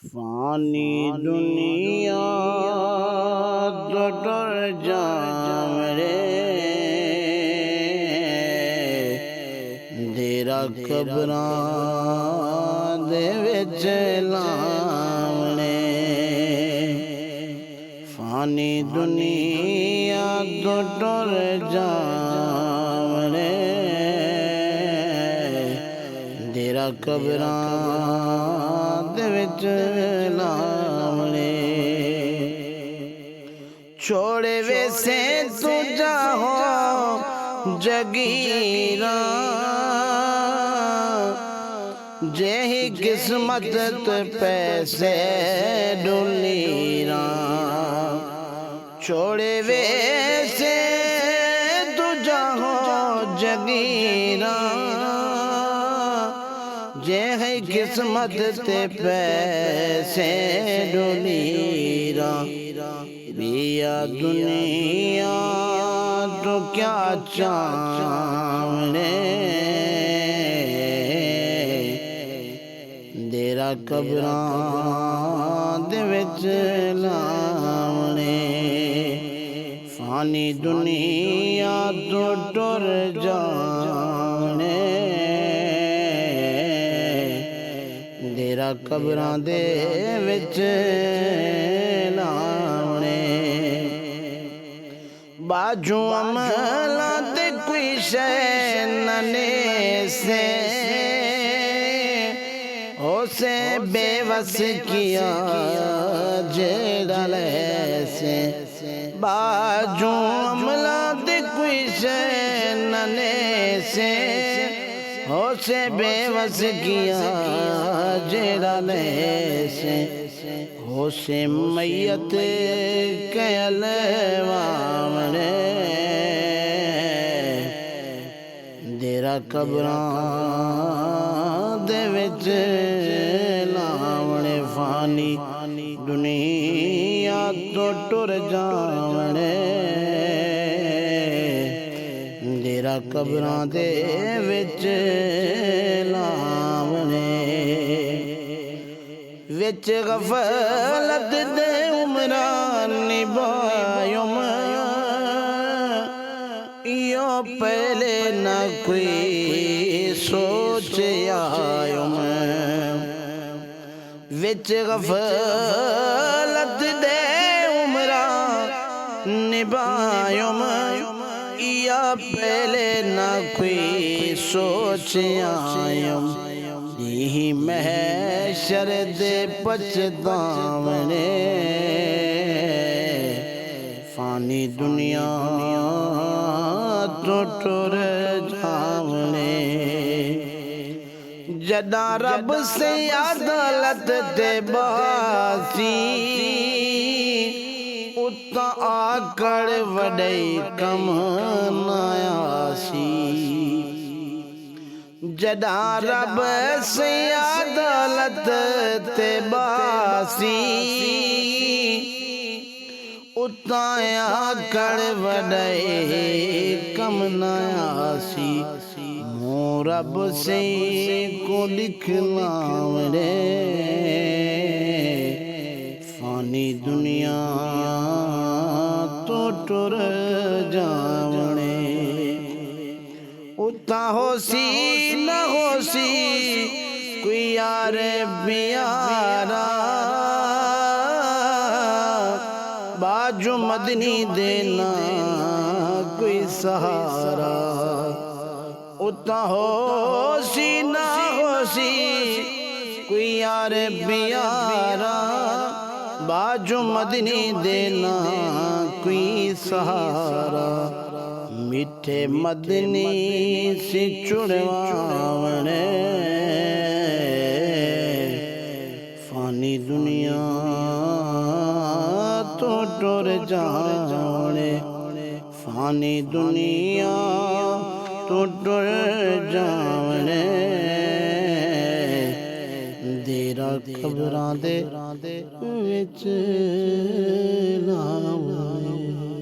फानी दुनिया तो टुर जावरे तेरा कबरां दे विच लावणे। फानी दुनिया तो टुर जावरे तेरा कबरां दे विच लावणे। छोड़े वैसे तू जाहो जगीरा जेही किस्मत पैसे डुलीरा। छोड़े वैसे तू जाहो जगीरा जेही किस्मत पैसे डुलीरा। बिया दुनिया तो क्या चावने तेरा कबरां दे विच लावणे। फानी दुनिया तो टुर जावणे तेरा कबरां दे विच लावणे। बाजू अमला ते कोई शै नने से उसे बेवस किया जेड़ा से। बाजू अमला ते कोई शै नने से उसे बेवस किया जेड़ा से। होसे मैयत कहल वावणे तेरा कबरां दे विच लावणे। फानी दुनिया तो टुर जावणे तेरा कबरां दे विच लावणे। विच गफलत दे उमरान निभायुम यो पहले न कोई सोच आयुम। विच गफलत दे उमरान निभायुम या पहले न कोई सोच आयुम। यही महशर दे पछतावणे फानी दुनिया तो टुर जावणे। जदा रब से अदालत दे बासी उता आकड़ वडई कम नायासी। जदा रब से अदालत ते बासी उता आकड़ वडई कम नायासी। मों रब से को लिखलावणे फानी दुनिया तो टुर जावणे। उता होसी न होसी कोई यार बियारा बाजू मदनी देना कोई सहारा। उता होसी न होसी कोई यार बियारा बाजू मदनी देना कोई सहारा। मिठे मदनी से चुड़वावणे फानी दुनिया तो टुर जावणे। फानी दुनिया तो टुर जावणे तेरा कबरां दे विच लावणे।